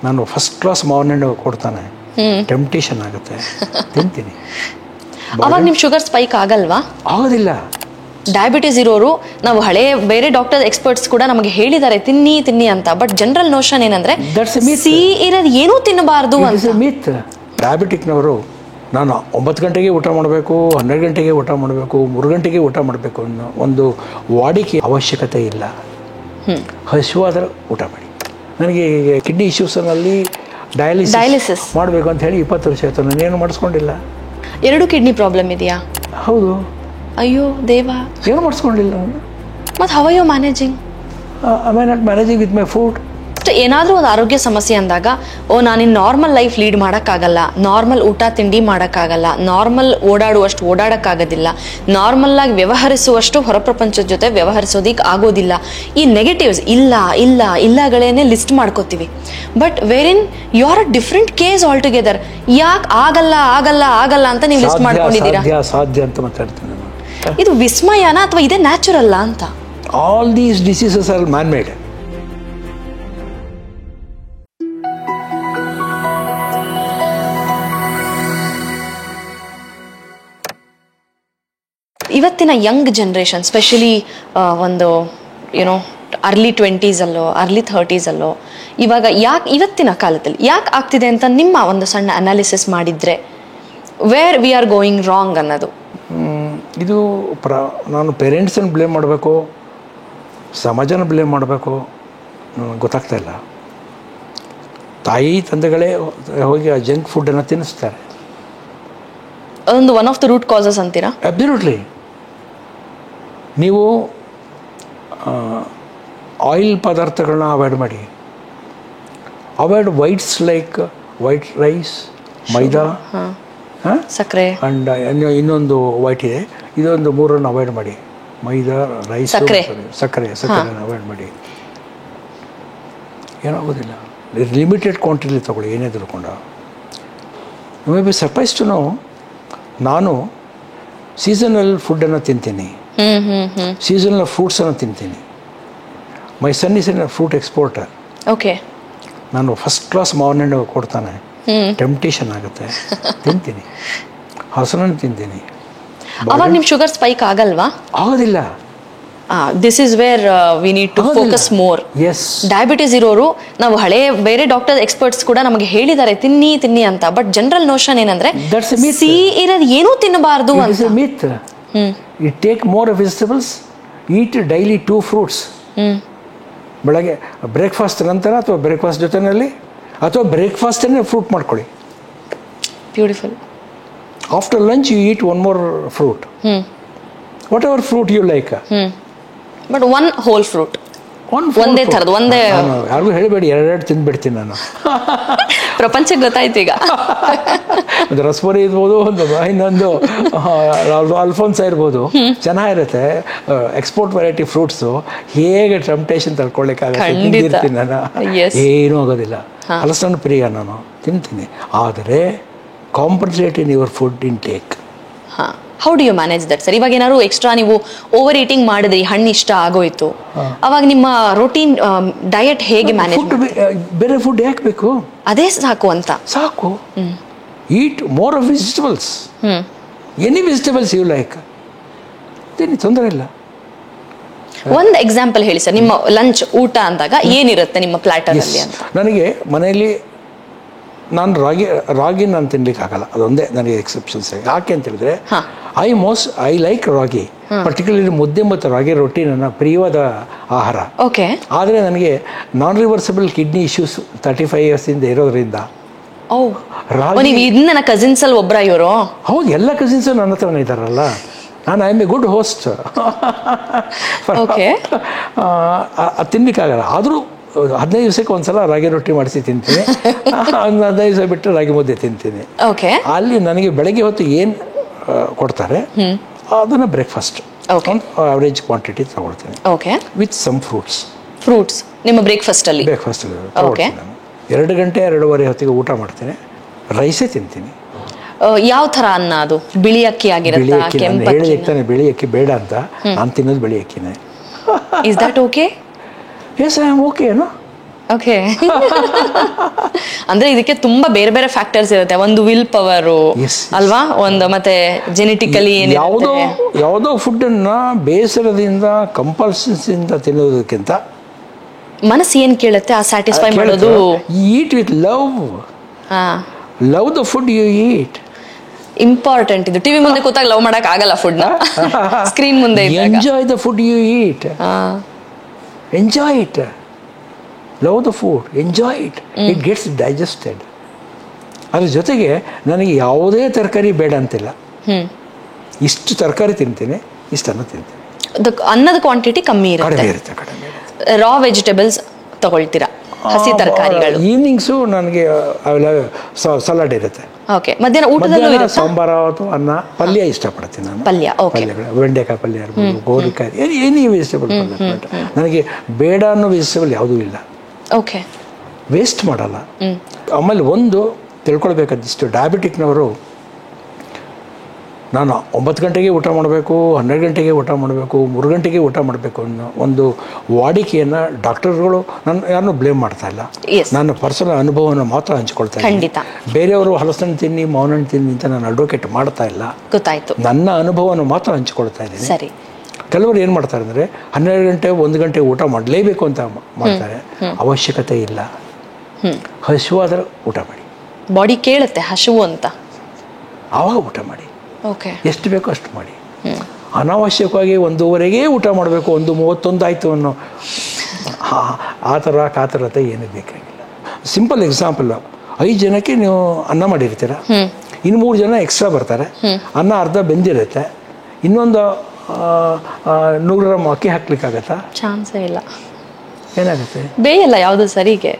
ನಾನು first class ಮಾವಿನ ಹಣ್ಣು ಕೊಡ್ತಾನೆ, ಟೆಂಪ್ಟೇಷನ್ ಆಗುತ್ತೆ, ತಿಂತೀನಿ. ಅವಾಗ ನಿಮ್ಮ ಶುಗರ್ ಸ್ಪೈಕ್ ಆಗಲ್ವಾ? ಆಗೋದಿಲ್ಲ. ಡಯಾಬಿಟೀಸ್ ಇರೋರು ನಾವು ಬೇರೆ ಡಾಕ್ಟರ್ ಎಕ್ಸ್ಪರ್ಟ್ಸ್ ಕೂಡ ನಮಗೆ ಹೇಳಿದ್ದಾರೆ ತಿನ್ನಿ ತಿನ್ನಿ ಅಂತ. ಬಟ್ ಜನರಲ್ ನೋಷನ್ ಏನಂದ್ರೆ ಸಿಹಿ ಇರೋದು ಏನೂ ತಿನ್ನಬಾರ್ದು ಅಂತ. ಮಿತ್. ಡಯಾಬಿಟಿಕ್ನವರು ನಾನು 9 ಗಂಟೆಗೆ ಊಟ ಮಾಡಬೇಕು, 12 ಗಂಟೆಗೆ ಊಟ ಮಾಡಬೇಕು, 3 ಗಂಟೆಗೆ ಊಟ ಮಾಡಬೇಕು ಅನ್ನೋ ಒಂದು ವಾಡಿಕೆ ಅವಶ್ಯಕತೆ ಇಲ್ಲ. ಹಸಿವಾದರೆ ಊಟ ಮಾಡಿ. ನನಗೆ ಕಿಡ್ನಿ ಇಶ್ಯೂಸ್ನಲ್ಲಿ ಡಯಾಲಿಸಿಸ್ ಮಾಡಬೇಕು ಅಂತ ಹೇಳಿ 20 ವರ್ಷ ಆಯಿತು, ನಾನೇನು ಮಾಡಿಸ್ಕೊಂಡಿಲ್ಲ. 2 ಕಿಡ್ನಿ ಪ್ರಾಬ್ಲಮ್ ಇದೆಯಾ? ಹೌದು. ಅಯ್ಯೋ ದೇವಾ, ಏನು ಮಾಡಿಸ್ಕೊಂಡಿಲ್ಲ. ಮತ್ತು how are you managing? I am not managing with my food. ಏನಾದರೂ ಒಂದು ಆರೋಗ್ಯ ಸಮಸ್ಯೆ ಅಂದಾಗ ನಾನಿನ್ನು ನಾರ್ಮಲ್ ಲೈಫ್ ಲೀಡ್ ಮಾಡೋಕ್ಕಾಗಲ್ಲ, ನಾರ್ಮಲ್ ಊಟ ತಿಂಡಿ ಮಾಡೋಕ್ಕಾಗಲ್ಲ, ನಾರ್ಮಲ್ ಓಡಾಡೋಕ್ಕಾಗೋದಿಲ್ಲ, ನಾರ್ಮಲ್ ಆಗಿ ವ್ಯವಹರಿಸುವಷ್ಟು ಹೊರಪ್ರಪಂಚದ ಜೊತೆ ವ್ಯವಹರಿಸೋದಿಕ್ಕೆ ಆಗೋದಿಲ್ಲ. ಈ ನೆಗೆಟಿವ್ಸ್ ಇಲ್ಲಗಳೇನೆ ಲಿಸ್ಟ್ ಮಾಡ್ಕೋತೀವಿ. But wherein you are a different case altogether. ಯಾಕೆ ಆಗಲ್ಲ ಅಂತ ನೀವು ಲಿಸ್ಟ್ ಮಾಡ್ಕೊಂಡಿದ್ದೀರಾ? ಸಾಧ್ಯ ಅಂತ ಮಾತಾಡ್ತೀನಿ. ಇದು ವಿಸ್ಮಯನ ಅಥವಾ ಇದೇ ನ್ಯಾಚುರಲ್ಲ ಅಂತ? All these diseases are man made. ಇವತ್ತಿನ ಯಂಗ್ ಜನ್ರೇಷನ್ ಸ್ಪೆಷಲಿ ಒಂದು ಅರ್ಲಿ 20s ಅರ್ಲಿ 30s ಇವಾಗ ಇವತ್ತಿನ ಕಾಲದಲ್ಲಿ ಯಾಕೆ ಆಗ್ತಿದೆ ಅಂತ ನಿಮ್ಮ ಒಂದು ಸಣ್ಣ ಅನಾಲಿಸಿಸ್ ಮಾಡಿದ್ರೆ where we are going wrong ಅನ್ನೋದು? ಇದು ನಾನು ಪೇರೆಂಟ್ಸನ್ನು ಬ್ಲೇಮ್ ಮಾಡಬೇಕು, ಸಮಾಜನ ಬ್ಲೇಮ್ ಮಾಡಬೇಕು, ನನಗೆ ಗೊತ್ತಾಗ್ತಾ ಇಲ್ಲ. ತಾಯಿ ತಂದೆಗಳೇ ಹೋಗಿ ಆ ಜಂಕ್ ಫುಡ್ಡನ್ನು ತಿನ್ನಿಸ್ತಾರೆ. ಅದೊಂದು one of the root causes ಅಂತೀರಾ? ಅಬ್ಸಲ್ಯೂಟ್ಲಿ. ನೀವು ಆಯಿಲ್ ಪದಾರ್ಥಗಳನ್ನ ಅವಾಯ್ಡ್ ಮಾಡಿ. Avoid whites like white rice, maida, ಸಕ್ಕರೆ ಆ್ಯಂಡ್ ಇನ್ನೊಂದು ವೈಟ್ ಇದೆ, ಇದೊಂದು 3 ಅವಾಯ್ಡ್ ಮಾಡಿ. ಮೈದಾ, ರೈಸ್, ಸಕ್ಕರೆನ ಅವಾಯ್ಡ್ ಮಾಡಿ. ಏನಾಗೋದಿಲ್ಲ. ಲಿಮಿಟೆಡ್ ಕ್ವಾಂಟಿಟಿಲಿ ತೊಗೊಳ್ಳಿ, ಏನೇ ತಿಳ್ಕೊಂಡು. You may be surprise to know, ನಾನು ಸೀಸನಲ್ ಫುಡ್ಡನ್ನು ತಿಂತೀನಿ, ಸೀಸನಲ್ ಫ್ರೂಟ್ಸನ್ನು ತಿಂತೀನಿ. My son is an fruit exporter. Okay. ನಾನು ಫಸ್ಟ್ ಕ್ಲಾಸ್ ಮಾವಿನ ಹಣ್ಣು ಕೊಡ್ತಾನೆ, ಟೆಂಪ್ಟೇಷನ್ ಆಗುತ್ತೆ, ತಿಂತೀನಿ. ಹಲಸನ್ನು ತಿಂತೀನಿ. ಅವಾಗ ನಿಮ್ಮ ಶುಗರ್ ಸ್ಪೈಕ್ ಆಗಲ್ವಾ? ಆಗೋದಿಲ್ಲ. This is where we need to focus more. Diabetes ಇರೋರು ನಾವು ಬೇರೆ ಡಾಕ್ಟರ್ ಎಕ್ಸ್ಪರ್ಟ್ಸ್ ಕೂಡ ನಮಗೆ ಹೇಳಿದ್ದಾರೆ ತಿನ್ನಿ ತಿನ್ನಿ ಅಂತ. ಬಟ್ ಜನರಲ್ ನೋಷನ್ ಏನಂದ್ರೆ ಸಿಹಿ ಇರೋದು ಏನೂ ತಿನ್ನಬಾರ್ದು ಅಂತ. Myth. You take more vegetables, eat daily 2 fruits. ಬೆಳಗ್ಗೆ ಬ್ರೇಕ್ಫಾಸ್ಟ್ ನಂತರ ಅಥವಾ ಬ್ರೇಕ್ಫಾಸ್ಟ್ ಜೊತೆಯಲ್ಲಿ ಅಥವಾ ಬ್ರೇಕ್ಫಾಸ್ಟನ್ನೇ ಫ್ರೂಟ್ ಮಾಡ್ಕೊಳ್ಳಿ. Beautiful. After lunch you eat 1 more fruit, whatever fruit you like. But 1 whole fruit, ಒಂದೇ ಥರದ್ದು, ಒಂದೇ. ಯಾರಿಗೂ ಹೇಳಬೇಡಿ, 2 ತಿಂದ್ಬಿಡ್ತೀನಿ ನಾನು. ಪ್ರಪಂಚಕ್ಕೆ ಗೊತ್ತಾಯ್ತು ಈಗ. ಒಂದು ರಸ್ಬರಿ ಇರ್ಬೋದು, ಇನ್ನೊಂದು ಅಲ್ಫೋನ್ಸ ಇರ್ಬೋದು, ಚೆನ್ನಾಗಿರುತ್ತೆ. Export variety fruits. ಹೇಗೆ ಟೆಂಪ್ಟೇಷನ್ ತಡ್ಕೊಳ್ಳಿಕ್ಕಾಗುತ್ತೆ ನಾನು. ಏನೂ ಆಗೋದಿಲ್ಲ. ಹಲಸನ್ನು ಪ್ರಿಯ, ನಾನು ತಿಂತೀನಿ. ಆದರೆ compensate in your food intake. How do you manage that sir? ಇವಾಗ ಏನಾದ್ರು ಎಕ್ಸ್ಟ್ರಾ ನೀವು ಓವರ್ ಈಟಿಂಗ್ ಮಾಡಿದ್ರಿ, ಹಣ್ಣು ಇಷ್ಟ ಆಗೋಯ್ತು, ಅವಾಗ ನಿಮ್ಮ ರೂಟೀನ್ ಡಯಟ್ ಹೇಗೆ ಮ್ಯಾನೇಜ್? ಬೇರೆ ಫುಡ್ ಯಾಕೆ ಬೇಕು? ಅದೇ ಸಾಕು ಅಂತ. ಸಾಕು. Eat more of vegetables, any vegetables you like, ತಿನ್ನಿ, ತೊಂದರೆ ಇಲ್ಲ. ಒಂದು ಎಕ್ಸಾಂಪಲ್ ಹೇಳಿ ಸರ್, ನಿಮ್ಮ ಲಂಚ್ ಊಟ ಅಂದಾಗ ಏನಿರುತ್ತೆ ನಿಮ್ಮ ಪ್ಲಾಟರ್ ಅಲ್ಲಿ ಅಂತ. ನನಗೆ ಮನೆಯಲ್ಲಿ ನಾನು ರಾಗಿ ನಾನು ತಿನ್ಲಿಕ್ಕಾಗಲ್ಲ, ಅದೊಂದೇ ನನಗೆ ಎಕ್ಸೆಪ್ಷನ್ಸ್. ಯಾಕೆ ಅಂತ ಹೇಳಿದ್ರೆ ಐ ಲೈಕ್ ರಾಗಿ, ಪರ್ಟಿಕ್ಯುಲರ್ಲಿ ಮುದ್ದೆ ಮತ್ತು ರಾಗಿ ರೊಟ್ಟಿ ನನ್ನ ಪ್ರಿಯವಾದ ಆಹಾರ. ಓಕೆ. ಆದರೆ ನನಗೆ ನಾನ್ ರಿವರ್ಸಿಬಲ್ ಕಿಡ್ನಿ ಇಶ್ಯೂಸ್ 35 years ಇಂದ ಇರೋದ್ರಿಂದ ನನ್ನ ಕಸಿನ್ಸ್ ಅಲ್ಲಿ ಒಬ್ಬರ ಇವರು. ಹೌದು, ಎಲ್ಲ ಕಸಿನ್ಸು ನನ್ನ ಹತ್ರನೇ ಇದ್ದಾರಲ್ಲ. ನಾನು I am a good host. ತಿನ್ಲಿಕ್ಕಾಗಲ್ಲ. ಆದರೂ 15 ದಿವಸಕ್ಕೆ ಒಂದ್ಸಲ ರಾಗಿ ರೊಟ್ಟಿ ಮಾಡಿಸಿ ತಿಂತೀನಿ. 15 ದಿವಸ ಬಿಟ್ಟು ರಾಗಿ ಮುದ್ದೆ ತಿಂತೀನಿ. ಅಲ್ಲಿ ನನಗೆ ಬೆಳಗ್ಗೆ ಹೊತ್ತು ಏನು ಕೊಡ್ತಾರೆ ಅದನ್ನು ಬ್ರೇಕ್ಫಾಸ್ಟ್ ಅವರೇಜ್ ಕ್ವಾಂಟಿಟಿ ತಗೊಳ್ತೀನಿ, ವಿತ್ ಸಮ್ ಫ್ರೂಟ್ಸ್ ನಿಮ್ಮ ಬ್ರೇಕ್ಫಾಸ್ಟ್ ಅಲ್ಲಿ 2 ಗಂಟೆ 2:30 ಹೊತ್ತಿಗೆ ಊಟ ಮಾಡ್ತೀನಿ. ರೈಸೇ ತಿಂತೀನಿ. ಯಾವ ಥರ ಅನ್ನ ಅದು? ಬಿಳಿ ಅಕ್ಕಿ ಆಗಿರುತ್ತೆ? ಹೇಳಿರ್ತಾನೆ ಬಿಳಿ ಅಕ್ಕಿ ಬೇಡ ಅಂತ, ನಾನು ತಿನ್ನೋದು ಬಿಳಿ ಅಕ್ಕಿನೇ. Is that okay? Yes, I am okay. ಏನೋ ಓಕೆ. ಅಂದ್ರೆ ಇದಕ್ಕೆ ತುಂಬಾ ಬೇರೆ ಬೇರೆ ಫ್ಯಾಕ್ಟರ್ಸ್ ಇರುತ್ತೆ. ಒಂದು ವಿಲ್ ಪವರು ಅಲ್ವಾ, ಒಂದು ಮತ್ತೆ ಜೆನೆಟಿಕಲಿ ಯಾವುದೋ ಫುಡ್ಡನ್ನ ಬೇಸರದಿಂದ ಕಂಪಲ್ಸನ್ಸಿಂದ ತಿನ್ನೋದಕ್ಕಿಂತ ಮನಸ್ಸು ಏನ್ ಕೇಳುತ್ತೆ ಆ ಸ್ಯಾಟಿಸ್ಫೈ ಮಾಡೋದು. Eat with love. Love the food you eat. Important ಇದು. ಟಿವಿ ಮುಂದೆ ಕೂತಾಗ ಲವ್ ಮಾಡಕ್ ಆಗಲ್ಲ ಫುಡ್ ನ, ಸ್ಕ್ರೀನ್ ಮುಂದೆ enjoy the food you eat. Enjoy it. Love the food, enjoy it, it gets digested. ಅದ್ರ ಜೊತೆಗೆ ನನಗೆ ಯಾವುದೇ ತರಕಾರಿ ಬೇಡ ಅಂತಿಲ್ಲ. ಇಷ್ಟು ತರಕಾರಿ ತಿಂತೀನಿ, ಇಷ್ಟನ್ನು ತಿಂತೀನಿ. ಅನ್ನದ ಕ್ವಾಂಟಿಟಿ ಕಮ್ಮಿ ಇರುತ್ತೆ. ರಾ ವೆಜಿಟೇಬಲ್ಸ್ ತಗೊಳ್ತೀರಾ, ಹಸಿ ತರಕಾರಿಗಳು. ಈವ್ನಿಂಗ್ಸು ನನಗೆ ಸಲಾಡ್ ಇರುತ್ತೆ. ಓಕೆ. ಮಧ್ಯಾಹ್ನ ಊಟದಲ್ಲೂ ಸಾಂಬಾರು ಅಥವಾ ಅನ್ನ, ಪಲ್ಯ ಇಷ್ಟಪಡ್ತೀನಿ ನಾನು. ಪಲ್ಯಗಳು ಬೆಂಡೆಕಾಯಿ ಪಲ್ಯ ಇರ್ಬೋದು, ಗೋರಿಕಾಯಿ, ಎನಿ ವೆಜಿಟೇಬಲ್ ಪಲ್ಯ. ನನಗೆ ಬೇಡ ಅನ್ನೋ ವೆಜಿಟೇಬಲ್ ಯಾವುದೂ ಇಲ್ಲ. ಓಕೆ. ವೇಸ್ಟ್ ಮಾಡಲ್ಲ. ಆಮೇಲೆ ಒಂದು ತಿಳ್ಕೊಳ್ಬೇಕಾದಿಷ್ಟು, ಡಯಾಬಿಟಿಕ್ನವರು ನಾನು 9 ಗಂಟೆಗೆ ಊಟ ಮಾಡಬೇಕು, 12 ಗಂಟೆಗೆ ಊಟ ಮಾಡಬೇಕು, 3 ಗಂಟೆಗೆ ಊಟ ಮಾಡಬೇಕು ಅನ್ನೋ ಒಂದು ವಾಡಿಕೆಯನ್ನು ಡಾಕ್ಟರ್ಗಳು ಯಾರನ್ನೂ ಬ್ಲೇಮ್ ಮಾಡ್ತಾ ಇಲ್ಲ. ನನ್ನ ಪರ್ಸನಲ್ ಅನುಭವನ ಮಾತ್ರ ಹಂಚ್ಕೊಳ್ತಾ ಇದ್ದೀನಿ. ಬೇರೆಯವರು ಹಲಸನ್ನು ತಿನ್ನಿ, ಮಾವಿನಣ್ಣು ತಿನ್ನಿ ಅಂತ ನಾನು ಅಡ್ವೊಕೇಟ್ ಮಾಡ್ತಾ ಇಲ್ಲ. ಗೊತ್ತಾಯ್ತು. ನನ್ನ ಅನುಭವನ ಮಾತ್ರ ಹಂಚ್ಕೊಳ್ತಾ ಇದ್ದೀನಿ. ಸರಿ. ಕೆಲವರು ಏನು ಮಾಡ್ತಾರೆ ಅಂದರೆ 12 ಗಂಟೆ 1 ಗಂಟೆ ಊಟ ಮಾಡಲೇಬೇಕು ಅಂತ ಮಾಡ್ತಾರೆ. ಅವಶ್ಯಕತೆ ಇಲ್ಲ. ಹಸಿವಾದರೆ ಊಟ ಮಾಡಿ. ಬಾಡಿ ಕೇಳುತ್ತೆ ಹಸಿವು ಅಂತ, ಆವಾಗ ಊಟ ಮಾಡಿ. ಓಕೆ. ಎಷ್ಟು ಬೇಕೋ ಅಷ್ಟು ಮಾಡಿ. ಅನಾವಶ್ಯಕವಾಗಿ 1:30ಗೆ ಊಟ ಮಾಡಬೇಕು, 1:31 ಆಯಿತು ಅನ್ನೋ ಆ ಥರ ಕಾತರತೆ ಏನೂ ಬೇಕಾಗಿಲ್ಲ. ಸಿಂಪಲ್ ಎಕ್ಸಾಂಪಲ್, 5 ಜನಕ್ಕೆ ನೀವು ಅನ್ನ ಮಾಡಿರ್ತೀರ, ಇನ್ನು 3 ಜನ ಎಕ್ಸ್ಟ್ರಾ ಬರ್ತಾರೆ, ಅನ್ನ ಅರ್ಧ ಬೆಂದಿರುತ್ತೆ, ಇನ್ನೊಂದು 100 ಗ್ರಾಮ್ ಅಕ್ಕಿ ಹಾಕ್ಲಿಕ್ಕಾಗತ್ತಾ? ಚಾನ್ಸೇ ಇಲ್ಲ. ಏನಾಗುತ್ತೆ? ಬೇಯಲ್ಲ ಯಾವುದು ಸರಿಗೆ.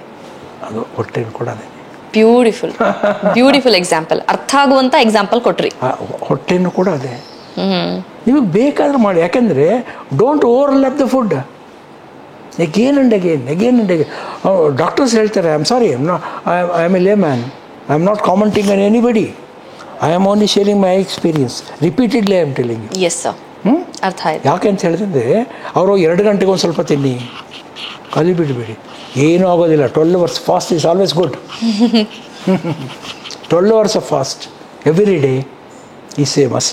ಅದು ಹೊಟ್ಟೆ ಕೂಡ ಬ್ಯೂಟಿಫುಲ್ ಎಕ್ಸಾಂಪಲ್, ಅರ್ಥ ಆಗುವಂತ ಎಕ್ಸಾಂಪಲ್ ಕೊಟ್ರಿ. ಹೊಟ್ಟೆನೂ ಕೂಡ ಅದೇ. ನಿಮಗೆ ಬೇಕಾದ್ರೆ ಮಾಡಿ, ಯಾಕೆಂದರೆ don't overlap the food. Again and again. Doctors ಹೇಳ್ತಾರೆ, I am sorry, I am a layman, I am not commenting on anybody, I am only sharing my experience. Repeatedly I am telling you. Yes sir. ಅರ್ಥ ಆಯ್ತು. ಯಾಕೆ ಅಂತ ಹೇಳಿದ್ರೆ, ಅವರು 2 ಗಂಟೆಗೆ ಒಂದು ಸ್ವಲ್ಪ ತಿನ್ನಿ, ಕಲಿ ಬಿಡಬೇಡಿ, ಏನೂ ಆಗೋದಿಲ್ಲ. 12 hours fast is always good. 12 hours of fast every day ಈ ಸೇಮಸ್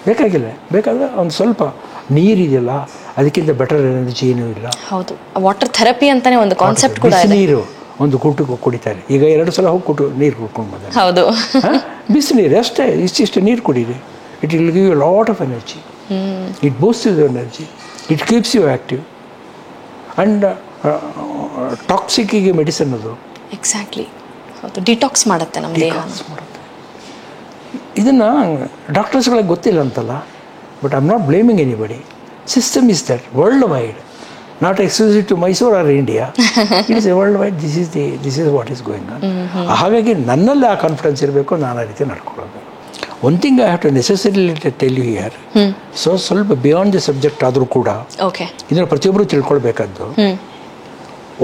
ಬೇಕಾಗಿಲ್ಲ. ಬೇಕಾದ್ರೆ ಒಂದು ಸ್ವಲ್ಪ ನೀರಿದೆಯಲ್ಲ, ಅದಕ್ಕಿಂತ ಬೆಟರ್ ಎನರ್ಜಿ ಏನೂ ಇಲ್ಲ. ಹೌದು, ವಾಟರ್ ಥೆರಪಿ ಅಂತಾನೆ ಒಂದು ಕಾನ್ಸೆಪ್ಟ್ ಕೂಡ ಇದೆ. ನೀರು ಒಂದು ಕೂಟಕ್ಕೆ ಕುಡಿತಾರೆ. ಈಗ 2 ಸಲ ಹೋಗಿ ನೀರು ಕುಡ್ಕೊಂಡು ಬಂದ. ಹೌದು. ಬಿಸಿನೀರು ಅಷ್ಟೇ, ಇಷ್ಟಿಷ್ಟು ನೀರು ಕುಡೀರಿ. It will give you lot of energy. It boost your energy, it keeps you active. And ಟಾಕ್ಸಿಕ್ಕಿಗೆ ಮೆಡಿಸಿನ್ ಅದು. ಎಕ್ಸಾಕ್ಟ್ಲಿ. ಹೌದು, ಡಿಟಾಕ್ಸ್ ಮಾಡುತ್ತೆ ನಮ್ಮ ದೇಹ. ಇದನ್ನು ಡಾಕ್ಟರ್ಸ್ಗಳಿಗೆ ಗೊತ್ತಿಲ್ಲ ಅಂತಲ್ಲ, but I am not blaming anybody. System is that worldwide, not exclusive to Mysuru or India. It is a worldwide. This is what is going on. ಹಾಗಾಗಿ ನನ್ನಲ್ಲಿ ಆ ಕಾನ್ಫಿಡೆನ್ಸ್ ಇರಬೇಕು, ನಾನು ಆ ರೀತಿ ನಡ್ಕೊಳ್ಳೋದು. One thing I have to necessarily tell you here. So ಸ್ವಲ್ಪ beyond the subject ಆದರೂ ಕೂಡ ಇದನ್ನು ಪ್ರತಿಯೊಬ್ಬರು ತಿಳ್ಕೊಳ್ಬೇಕಾದ್ದು,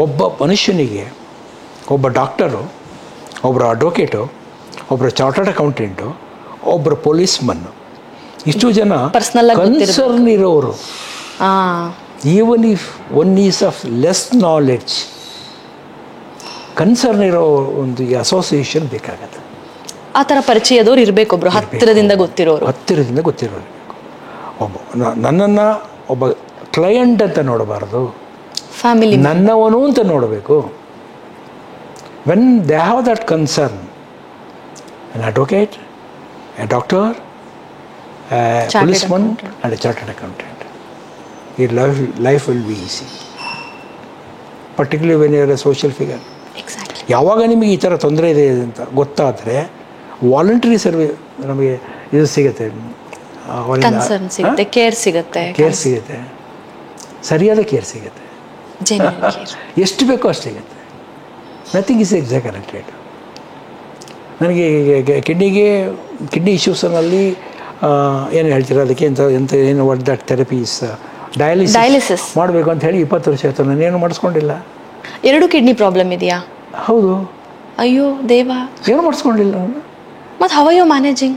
ಒಬ್ಬ ಮನುಷ್ಯನಿಗೆ ಒಬ್ಬ ಡಾಕ್ಟರು, ಒಬ್ಬರು ಅಡ್ವೊಕೇಟು, ಒಬ್ಬರು ಚಾರ್ಟರ್ಡ್ ಅಕೌಂಟೆಂಟು, ಒಬ್ಬರು ಪೊಲೀಸ್ಮನ್ನು, ಇಷ್ಟು ಜನ ಕನ್ಸರ್ನ್ ಇರೋರು. Even if one is of less knowledge, concern ಇರೋ ಒಂದು ಅಸೋಸಿಯೇಷನ್ ಬೇಕಾಗತ್ತೆ. ಆ ಥರ ಪರಿಚಯದವ್ರು ಇರಬೇಕು, ಒಬ್ರು ಹತ್ತಿರದಿಂದ ಗೊತ್ತಿರೋರು. ಒಬ್ಬ ನನ್ನನ್ನು ಒಬ್ಬ ಕ್ಲೈಯಂಟ್ ಅಂತ ನೋಡಬಾರ್ದು, ಫ್ಯಾಮಿಲಿ ನನ್ನವನು ಅಂತ ನೋಡಬೇಕು. When they have that concern, an advocate, a doctor, a policeman and a chartered accountant, your life will be easy, particularly when you are a social figure. Exactly. ಯಾವಾಗ ನಿಮಗೆ ಈ ಥರ ತೊಂದರೆ ಇದೆ ಅಂತ ಗೊತ್ತಾದರೆ ವಾಲಂಟರಿ ಸರ್ವಿಸ್ ನಮಗೆ ಇದು ಸಿಗುತ್ತೆ, ಕನ್ಸರ್ನ್ ಸಿಗುತ್ತೆ, ಕೇರ್ ಸಿಗುತ್ತೆ, ಸರಿಯಾದ ಕೇರ್ ಸಿಗುತ್ತೆ, ಎಷ್ಟು ಬೇಕೋ ಅಷ್ಟು ಸಿಗುತ್ತೆ. Nothing is exaggerated. ನನಗೆ ಕಿಡ್ನಿ ಇಶ್ಯೂಸ್ನಲ್ಲಿ ಏನು ಹೇಳ್ತೀರ ಅದಕ್ಕೆ ಎಂತ ಏನು ವಾಟ್ ದಟ್ ಥೆರಪೀಸ್ ಡಯಾಲಿಸಿಸ್ ಮಾಡಬೇಕು ಅಂತ ಹೇಳಿ 20 ವರ್ಷ ಆಯಿತು, ನಾನೇನು ಮಾಡಿಸ್ಕೊಂಡಿಲ್ಲ. 2 ಕಿಡ್ನಿ ಪ್ರಾಬ್ಲಮ್ ಇದೆಯಾ? ಹೌದು. ಅಯ್ಯೋ ದೇವ, ಏನು ಮಾಡಿಸ್ಕೊಂಡಿಲ್ಲ ನಾನು. ಮತ್ತು how are you managing?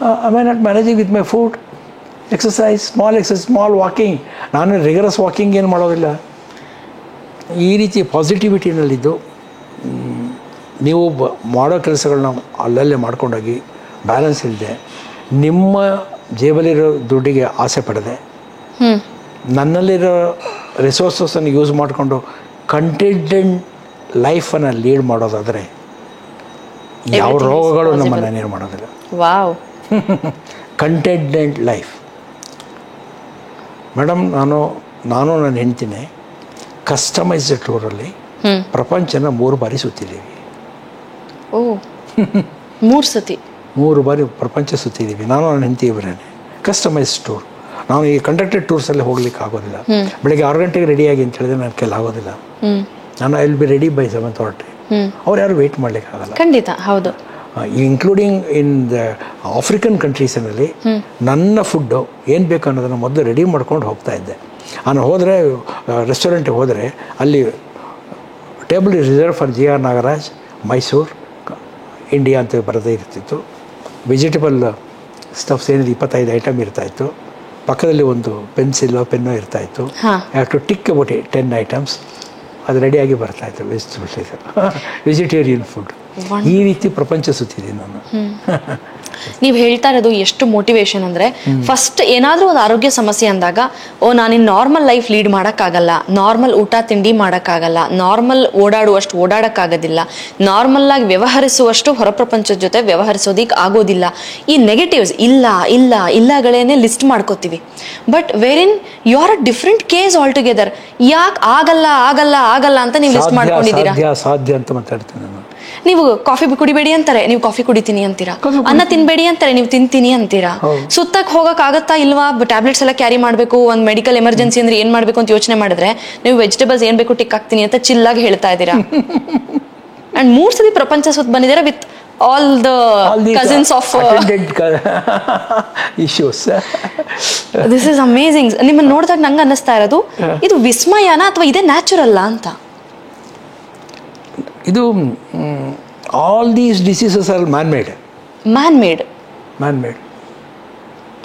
I am not managing with my food, exercise, small walking. ನಾನು ರಿಗರಸ್ ವಾಕಿಂಗ್ ಏನು ಮಾಡೋದಿಲ್ಲ. ಈ ರೀತಿ ಪಾಸಿಟಿವಿಟಿನಲ್ಲಿದ್ದು ನೀವು ಮಾಡೋ ಕೆಲಸಗಳನ್ನ ಅಲ್ಲಲ್ಲೇ ಮಾಡ್ಕೊಂಡೋಗಿ ಬ್ಯಾಲೆನ್ಸ್ ಇಲ್ಲದೆ ನಿಮ್ಮ ಜೇಬಲ್ಲಿರೋ ದುಡ್ಡಿಗೆ ಆಸೆ ಪಡದೆ ನನ್ನಲ್ಲಿರೋ ರಿಸೋರ್ಸಸನ್ನು ಯೂಸ್ ಮಾಡಿಕೊಂಡು ಕಂಟೆಂಟೆಂಟ್ ಲೈಫನ್ನು ಲೀಡ್ ಮಾಡೋದಾದರೆ ಯಾವ ರೋಗಗಳು ನಮ್ಮನ್ನು ನೀರು ಮಾಡೋದಿಲ್ಲ. ವಾವ್. ಕಂಟೆಂಟೆಂಟ್ ಲೈಫ್. ಮೇಡಮ್, ನಾನು ನನ್ನ ಹೆಂಡ್ತಿನೇ ಕಸ್ಟಮೈಸ್ಡ್ ಟೂರಲ್ಲಿ ಪ್ರಪಂಚನ 3 ಬಾರಿ ಸುತ್ತಿದ್ದೀವಿ. ಓ, 3 ಸತಿ 3 ಬಾರಿ ಪ್ರಪಂಚ ಸುತ್ತಿದ್ದೀವಿ. ನಾನು ನನ್ನ ಹೆಂಡತಿ ಇವರೇ. Customised tour. ನಾನು ಈ ಕಂಡಕ್ಟೆಡ್ ಟೂರ್ಸಲ್ಲಿ ಹೋಗ್ಲಿಕ್ಕೆ ಆಗೋದಿಲ್ಲ. ಬೆಳಗ್ಗೆ 6 ಗಂಟೆಗೆ ರೆಡಿಯಾಗಿ ಅಂತ ಹೇಳಿದ್ರೆ ನನ್ನ ಕೈಲಿ ಆಗೋದಿಲ್ಲ. ನಾನು I will be ready by 7:30. ಅವ್ರು ಯಾರು ವೆಯ್ಟ್ ಮಾಡ್ಲಿಕ್ಕೆ ಆಗಲ್ಲ. ಖಂಡಿತ ಹೌದು. ಇನ್ಕ್ಲೂಡಿಂಗ್ ಇನ್ ದ ಆಫ್ರಿಕನ್ ಕಂಟ್ರೀಸಿನಲ್ಲಿ ನನ್ನ ಫುಡ್ಡು ಏನು ಬೇಕು ಅನ್ನೋದನ್ನು ಮೊದಲು ರೆಡಿ ಮಾಡ್ಕೊಂಡು ಹೋಗ್ತಾ ಇದ್ದೆ. ನಾನು ಹೋದರೆ ರೆಸ್ಟೋರೆಂಟಿಗೆ ಹೋದರೆ ಅಲ್ಲಿ table reserve for GR Nagaraj, Mysuru, India ಅಂತ ಬರದೇ ಇರ್ತಿತ್ತು. ವೆಜಿಟೇಬಲ್ ಸ್ಟಫ್ಸ್ ಏನಿದೆ 25 ಐಟಮ್ ಇರ್ತಾಯಿತ್ತು. ಪಕ್ಕದಲ್ಲಿ ಒಂದು ಪೆನ್ಸಿಲ್ಲೋ ಪೆನ್ನೋ ಇರ್ತಾಯಿತ್ತು. Have to tick about 10 items. ಅದು ರೆಡಿಯಾಗಿ ಬರ್ತಾಯಿತ್ತು. Vegetarian food. ಈ ರೀತಿ ಪ್ರಪಂಚ ಸುತ್ತಿದ್ದೀನಿ ನಾನು. ನೀವು ಹೇಳ್ತಾ ಇರೋದು ಎಷ್ಟು ಮೋಟಿವೇಶನ್ ಅಂದರೆ, ಫಸ್ಟ್ ಏನಾದರೂ ಒಂದು ಆರೋಗ್ಯ ಸಮಸ್ಯೆ ಅಂದಾಗ ನಾನಿನ್ ನಾರ್ಮಲ್ ಲೈಫ್ ಲೀಡ್ ಮಾಡೋಕ್ಕಾಗಲ್ಲ, ನಾರ್ಮಲ್ ಊಟ ತಿಂಡಿ ಮಾಡೋಕ್ಕಾಗಲ್ಲ, ನಾರ್ಮಲ್ ಓಡಾಡುವಷ್ಟು ಓಡಾಡೋಕ್ಕಾಗೋದಿಲ್ಲ, ನಾರ್ಮಲ್ ಆಗಿ ವ್ಯವಹರಿಸುವಷ್ಟು ಹೊರ ಪ್ರಪಂಚದ ಜೊತೆ ವ್ಯವಹರಿಸೋದಿಕ್ಕೆ ಆಗೋದಿಲ್ಲ. ಈ ನೆಗೆಟಿವ್ಸ್ ಇಲ್ಲಗಳೇನೆ ಲಿಸ್ಟ್ ಮಾಡ್ಕೋತೀವಿ. But wherein you are a different case altogether. ಯಾಕೆ ಆಗಲ್ಲ ಅಂತ ನೀವು ಲಿಸ್ಟ್ ಮಾಡ್ಕೊಂಡಿದ್ದೀರಾ? ಸಾಧ್ಯ ಅಂತ ಮಾತಾಡ್ತೀನಿ ನಾನು. ನೀವು ಕಾಫಿ ಕುಡಿಬೇಡಿ ಅಂತಾರೆ, ನೀವು ಕಾಫಿ ಕುಡಿತೀನಿ ಅಂತೀರಾ. ಅನ್ನ ತಿನ್ಬೇಡಿ ಅಂತಾರೆ, ನೀವು ತಿಂತೀನಿ ಅಂತೀರಾ. ಸುತ್ತಕ್ಕೆ ಹೋಗಕ್ ಆಗತ್ತಾ ಇಲ್ವಾ? ಟ್ಯಾಬ್ಲೆಟ್ಸ್ ಎಲ್ಲ ಕ್ಯಾರಿ ಮಾಡಬೇಕು, ಒಂದು ಮೆಡಿಕಲ್ ಎಮರ್ಜೆನ್ಸಿ ಅಂದ್ರೆ ಏನ್ ಮಾಡ್ಬೇಕು ಅಂತ ಯೋಚನೆ ಮಾಡಿದ್ರೆ ನೀವು ವೆಜಿಟೇಬಲ್ಸ್ ಏನ್ ಬೇಕು ಟಿಕ್ ಹಾಕ್ತೀನಿ ಅಂತ ಚಿಲ್ಲಾಗಿ ಹೇಳ್ತಾ ಇದ್ದೀರಾ. ಅಂಡ್ 3 ಸತಿ ಪ್ರಪಂಚ ಸುತ್ತ ಬಂದಿದ್ದೀರಾ with all the cousins of issues. This is amazing. ನಿಮ್ಮನ್ನ ನೋಡಿದಾಗ ನಂಗೆ ಅನ್ನಿಸ್ತಾ ಇರೋದು, ಇದು ವಿಸ್ಮಯನ ಅಥವಾ ಇದೇ ನ್ಯಾಚುರಲ್ಲ ಅಂತ. ಇದು all these diseases are man made.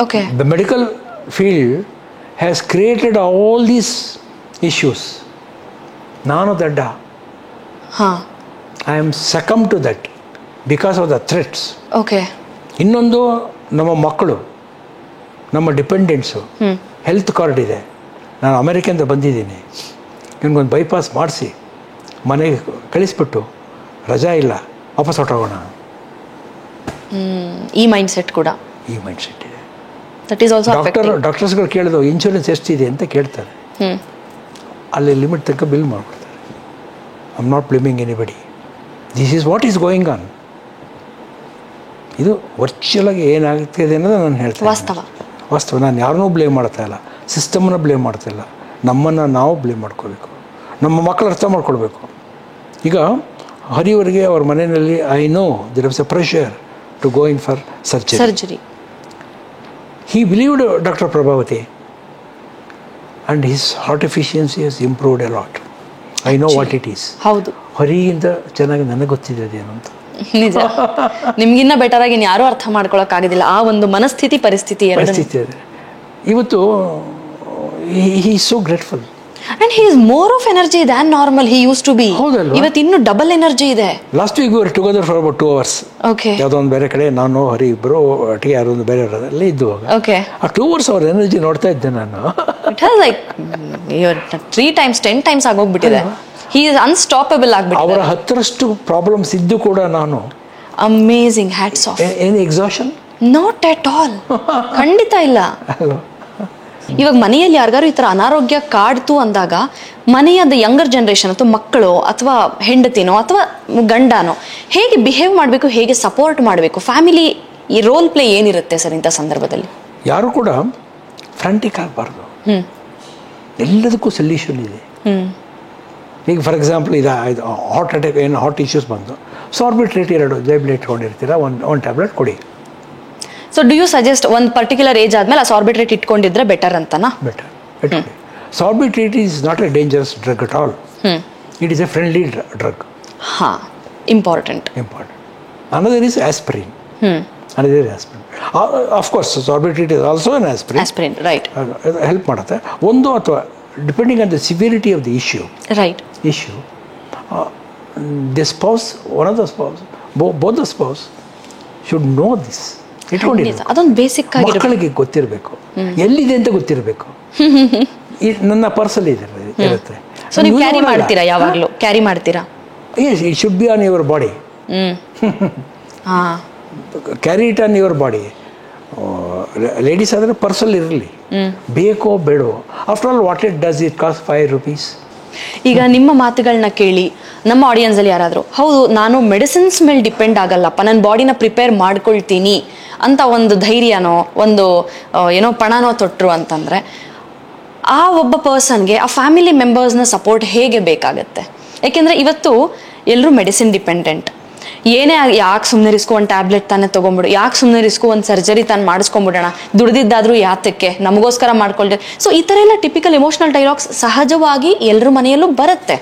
Okay. The medical field has created all these issues. ನಾನು ದಡ್ಡ. I am succumb to that because of the threats. Okay. ಇನ್ನೊಂದು, ನಮ್ಮ ಮಕ್ಕಳು, ನಮ್ಮ ಡಿಪೆಂಡೆಂಟ್ಸು. ಹೆಲ್ತ್ ಕಾರ್ಡ್ ಇದೆ, ನಾನು ಅಮೆರಿಕೆಯಿಂದ ಬಂದಿದ್ದೀನಿ, ನಿಮ್ಗೊಂದು ಬೈಪಾಸ್ ಮಾಡಿಸಿ ಮನೆಗೆ ಕಳಿಸ್ಬಿಟ್ಟು ರಜಾ ಇಲ್ಲ ವಾಪಸ್ ಹೊಟ್ಟೋಗೋಣ. ಈ ಮೈಂಡ್ ಸೆಟ್ ಇದೆ. ದಟ್ ಈಸ್ ಆಲ್ಸೋ ಡಾಕ್ಟರ್ಸ್ಗಳು ಕೇಳಿದ್ರು ಇನ್ಶೂರೆನ್ಸ್ ಎಷ್ಟಿದೆ ಅಂತ ಕೇಳ್ತಾರೆ. ಅಲ್ಲಿ ಲಿಮಿಟ್ ತನಕ ಬಿಲ್ ಮಾಡಿಬಿಡ್ತಾರೆ. I am not blaming anybody. This is what is going on. ಇದು ವರ್ಚುವಲಾಗಿ ಏನಾಗ್ತಿದೆ ಅನ್ನೋದು ನಾನು ಹೇಳ್ತೀನಿ. ವಾಸ್ತವ. ನಾನು ಯಾರನ್ನೂ ಬ್ಲೇಮ್ ಮಾಡ್ತಾ ಇಲ್ಲ, ಸಿಸ್ಟಮನ್ನು ಬ್ಲೇಮ್ ಮಾಡ್ತಾ ಇಲ್ಲ. ನಮ್ಮನ್ನು ನಾವು ಬ್ಲೇಮ್ ಮಾಡ್ಕೋಬೇಕು, ನಮ್ಮ ಮಕ್ಕಳು ಅರ್ಥ ಮಾಡ್ಕೊಳ್ಬೇಕು. ಈಗ ಹರಿಯವರಿಗೆ ಅವ್ರ ಮನೆಯಲ್ಲಿ I know there was a pressure to go in for surgery. He believed doctor Prabhavati and his heart efficiency has improved a lot. I know what it is. ಹೌದು, ಹರಿಯಿಂದ ಚೆನ್ನಾಗಿ ನನಗೆ ಗೊತ್ತಿದೆ ಅದೇನು ಅಂತ. ನಿಜ. ನಿಮ್ಗಿನ್ನ ಬೆಟರ್ ಆಗಿ ಯಾರೂ ಅರ್ಥ ಮಾಡ್ಕೊಳಕ್ಕಾಗೋದಿಲ್ಲ ಆ ಒಂದು ಪರಿಸ್ಥಿತಿ ಇದೆ. ಇವತ್ತು he is so grateful. And he is more of energy than normal he used to be. ಇವತ್ತು ಇನ್ನೂ ಡಬಲ್ ಎನರ್ಜಿ ಇದೆ. Last week var together for about 2 hours. Okay. ಯಾವುದೋ ಒಂದು ಬೇರೆ ಕಡೆ ನಾನು ಹರಿ ಇಬ್ಬರು ಒಟ್ಟಿಗೆ ಯಾರೋ ಒಂದು ಬೇರೆ ಅಲ್ಲಿ ಇದ್ದುವಾಗ ಓಕೆ ಆ 2 hours ಅವ್ರ ಎನರ್ಜಿ ನೋಡ್ತಾ ಇದ್ದೆ ನಾನು. It has like 3 times 10 times ಆಗೋಗ್ಬಿಟ್ಟಿದೆ. he is unstoppable ಆಗ್ಬಿಟ್ಟಿದೆ. ಅವರ 10ರಷ್ಟು ಪ್ರಾಬ್ಲಮ್ಸ್ ಇದ್ದು ಕೂಡ ನಾನು amazing hats off. Any exhaustion? Not at all. ಖಂಡಿತ ಇಲ್ಲ. ಇವಾಗ ಮನೆಯಲ್ಲಿ ಯಾರಿಗಾರು ಈ ಥರ ಅನಾರೋಗ್ಯ ಕಾಡ್ತು ಅಂದಾಗ ಮನೆಯದ ಯಂಗರ್ ಜನರೇಷನ್ ಅಥವಾ ಮಕ್ಕಳು ಅಥವಾ ಹೆಂಡತಿನೋ ಅಥವಾ ಗಂಡನೋ ಹೇಗೆ ಬಿಹೇವ್ ಮಾಡಬೇಕು, ಹೇಗೆ ಸಪೋರ್ಟ್ ಮಾಡಬೇಕು, ಫ್ಯಾಮಿಲಿ ಈ ರೋಲ್ ಪ್ಲೇ ಏನಿರುತ್ತೆ ಸರ್ ಇಂಥ ಸಂದರ್ಭದಲ್ಲಿ? ಯಾರು ಕೂಡ ಫ್ರಾಂಟಿಕ್ ಆಗಬಾರ್ದು. ಎಲ್ಲದಕ್ಕೂ ಸೊಲ್ಯೂಷನ್ ಇದೆ. ಈಗ ಫಾರ್ ಎಕ್ಸಾಂಪಲ್ ಇದು ಹಾರ್ಟ್ ಅಟ್ಯಾಕ್ ಏನು ಹಾರ್ಟ್ ಇಶ್ಯೂಸ್ ಬಂದು ಸಾರ್ಬಿಟ್ರೇಟ್ 2 ಜೇಬಲ್ಲಿ ಇಟ್ಕೊಂಡಿರ್ತೀರ, ಒಂದು ಟ್ಯಾಬ್ಲೆಟ್ ಕೊಡಿ. ಸೊ ಡು ಯು ಸಜೆಸ್ಟ್ ಒಂದು ಪರ್ಟಿಕ್ಯುಲರ್ ಏಜ್ ಆದಮೇಲೆ ಆ ಸಾರ್ಬಿಟ್ರೇಟ್ ಇಟ್ಕೊಂಡಿದ್ರೆ ಬೆಟರ್ ಅಂತನಾ? Better. Sorbitrate is not a dangerous drug at all. It is a friendly drug. Important. Another is aspirin. Of course, sorbitrate is also an aspirin. Aspirin, right. Help ಮಾಡುತ್ತೆ. ಒಂದು ಅಥವಾ depending on the severity of the issue. Right. issue, the spouse, one of the spouse, both the spouse should know this. ಇಟ್ಕೊಂಡಿರ್ಬೇಕು. ಅದೊಂದು basic ಆಗಿ ಮಕ್ಕಳಿಗೆ ಗೊತ್ತಿರಬೇಕು, ಎಲ್ಲಿದೆ ಅಂತ ಗೊತ್ತಿರಬೇಕು. ನನ್ನ ಪರ್ಸಲ್ಲಿ ಇರುತ್ತೆ. ಸೊ ನೀವು ಕ್ಯಾರಿ ಮಾಡ್ತೀರಾ? ಯಾವಾಗಲೂ ಕ್ಯಾರಿ ಮಾಡ್ತೀರಾ? Yes, it should be on your body. Carry it on your body. Ladies ಆದರೆ ಪರ್ಸಲ್ಲಿ ಇರಲಿ, ಬೇಕೋ ಬೇಡೋ. After all what it does, it cost 5 rupees. ಈಗ ನಿಮ್ಮ ಮಾತುಗಳನ್ನ ಕೇಳಿ ನಮ್ಮ ಆಡಿಯನ್ಸಲ್ಲಿ ಯಾರಾದರೂ ಹೌದು ನಾನು ಮೆಡಿಸಿನ್ಸ್ ಮೇಲೆ ಡಿಪೆಂಡ್ ಆಗಲ್ಲಪ್ಪ, ನನ್ನ ಬಾಡಿನ ಪ್ರಿಪೇರ್ ಮಾಡ್ಕೊಳ್ತೀನಿ ಅಂತ ಒಂದು ಧೈರ್ಯನೋ ಒಂದು ಏನೋ ಪಣನೋ ತೊಟ್ಟರು ಅಂತಂದರೆ ಆ ಒಬ್ಬ ಪರ್ಸನ್ಗೆ ಆ ಫ್ಯಾಮಿಲಿ ಮೆಂಬರ್ಸ್ನ ಸಪೋರ್ಟ್ ಹೇಗೆ ಬೇಕಾಗತ್ತೆ? ಯಾಕೆಂದರೆ ಇವತ್ತು ಎಲ್ಲರೂ ಮೆಡಿಸಿನ್ ಡಿಪೆಂಡೆಂಟ್. ಏನೇ ಯಾಕೆ ಸುಮ್ಮನೆ ರಿಸ್ಕು, ಒಂದು ಟ್ಯಾಬ್ಲೆಟ್ ತಾನೇ ತೊಗೊಂಬಿಡು, ಯಾಕೆ ಸುಮ್ಮನೆ ರಿಸ್ಕು, ಒಂದು ಸರ್ಜರಿ ತಾನು ಮಾಡಿಸ್ಕೊಂಬಿಡೋಣ, ದುಡ್ದಿದ್ದಾದರೂ ಯಾತಕ್ಕೆ, ನಮಗೋಸ್ಕರ ಮಾಡ್ಕೊಳ್ತೇವೆ. ಸೊ ಈ ಥರ ಎಲ್ಲ ಟಿಪಿಕಲ್ ಎಮೋಷ್ನಲ್ ಡೈಲಾಗ್ಸ್ ಸಹಜವಾಗಿ ಎಲ್ಲರ ಮನೆಯಲ್ಲೂ ಬರುತ್ತೆ.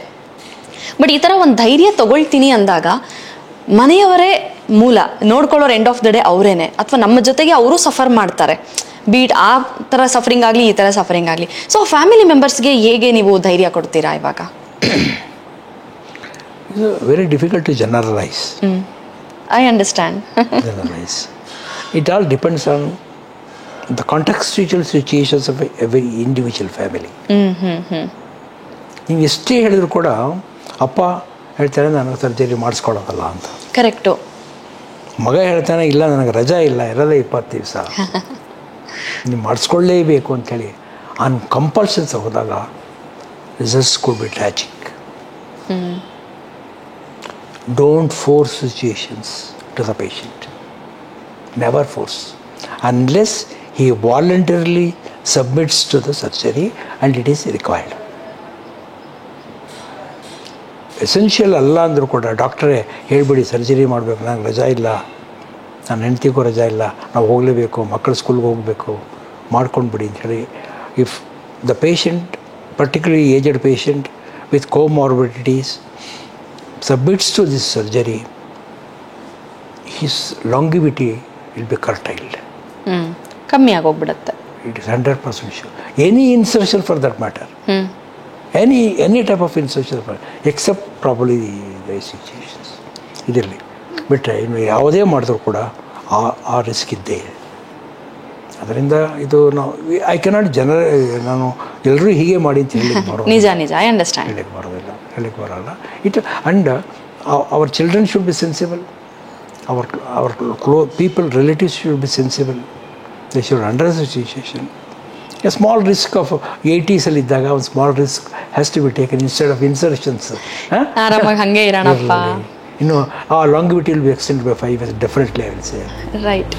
ಬಟ್ ಈ ಥರ ಒಂದು ಧೈರ್ಯ ತಗೊಳ್ತೀನಿ ಅಂದಾಗ ಮನೆಯವರೇ ಮೂಲ, ನೋಡ್ಕೊಳ್ಳೋರು ಎಂಡ್ ಆಫ್ ದ ಡೇ ಅವರೇನೆ, ಅಥವಾ ನಮ್ಮ ಜೊತೆಗೆ ಅವರು ಸಫರ್ ಮಾಡ್ತಾರೆ, ಬೀಟ್ ಆ ಥರ ಸಫರಿಂಗ್ ಆಗಲಿ ಈ ಥರ ಸಫರಿಂಗ್ ಆಗಲಿ. ಸೊ ಫ್ಯಾಮಿಲಿ ಮೆಂಬರ್ಸ್ಗೆ ಹೇಗೆ ನೀವು ಧೈರ್ಯ ಕೊಡ್ತೀರಾ ಇವಾಗ? It's very difficult to generalize. I understand. Generalize. It all depends on the contextual situations of every individual family. ನೀವು ಎಷ್ಟೇ ಹೇಳಿದ್ರು ಕೂಡ ಅಪ್ಪ ಹೇಳ್ತಾನೆ ನಾನು ಸರ್ಜರಿ ಮಾಡಿಸ್ಕೊಳ್ಳೋದಲ್ಲ ಅಂತ. ಕರೆಕ್ಟು. ಮಗ ಹೇಳ್ತಾನೆ ಇಲ್ಲ ನನಗೆ ರಜಾ ಇಲ್ಲ, ಇರೋದೇ 20 ದಿವಸ, ನೀವು ಮಾಡಿಸ್ಕೊಳ್ಳೇಬೇಕು ಅಂಥೇಳಿ ಆನ್ ಕಂಪಲ್ಷನ್ಸ್ ಹೋದಾಗ results could be tragic. Don't force situations to the patient. Never force. Unless he voluntarily submits to the surgery and it is required. Essential ಅಲ್ಲ ಅಂದರೂ ಕೂಡ ಡಾಕ್ಟ್ರೇ ಹೇಳ್ಬಿಡಿ ಸರ್ಜರಿ ಮಾಡಬೇಕು, ನಂಗೆ ರಜಾ ಇಲ್ಲ, ನನ್ನ ಹೆಂಡ್ತಿಗೂ ರಜಾ ಇಲ್ಲ, ನಾವು ಹೋಗಲೇಬೇಕು, ಮಕ್ಕಳು ಸ್ಕೂಲ್ಗೆ ಹೋಗಬೇಕು, ಮಾಡ್ಕೊಂಡ್ಬಿಡಿ ಅಂಥೇಳಿ. If the patient, particularly aged patient with comorbidities submits to this surgery, his longevity will be curtailed. ಕಮ್ಮಿ ಆಗೋಗ್ಬಿಡುತ್ತೆ. It is 100% sure. Any insertion for that matter. Any type of insertion, except probably the situations. ಇದರಲ್ಲಿ ಬಿಟ್ಟರೆ ಇನ್ನು ಯಾವುದೇ ಮಾಡಿದ್ರು ಕೂಡ ಆ risk ಇದ್ದೇ ಇದೆ. ಅದರಿಂದ ಇದು ನಾವು ಐ ಕೆನಾಟ್ ನಾನು ಎಲ್ಲರೂ ಹೀಗೆ ಮಾಡಿ ಅಂತ ಹೇಳಿ ಬರೋದು. ನಿಜ ನಿಜ, ಐ ಅಂಡರ್ಸ್ಟ್ಯಾಂಡ್. ಹೇಳಿಕ್ಕೆ ಬರೋಲ್ಲ. It and our children should be sensible, our people, relatives should be sensible. They should understand the situation. A small risk of 80s ಇದ್ದಾಗ ಒಂದು small risk has to be taken instead of insertions. ಆರಾಮಾಗಿ ಹಂಗೆ ಇರೋಣಪ್ಪ. ಇನ್ನು ಆ longevity will be extend by 5 years definitely I will say. Right.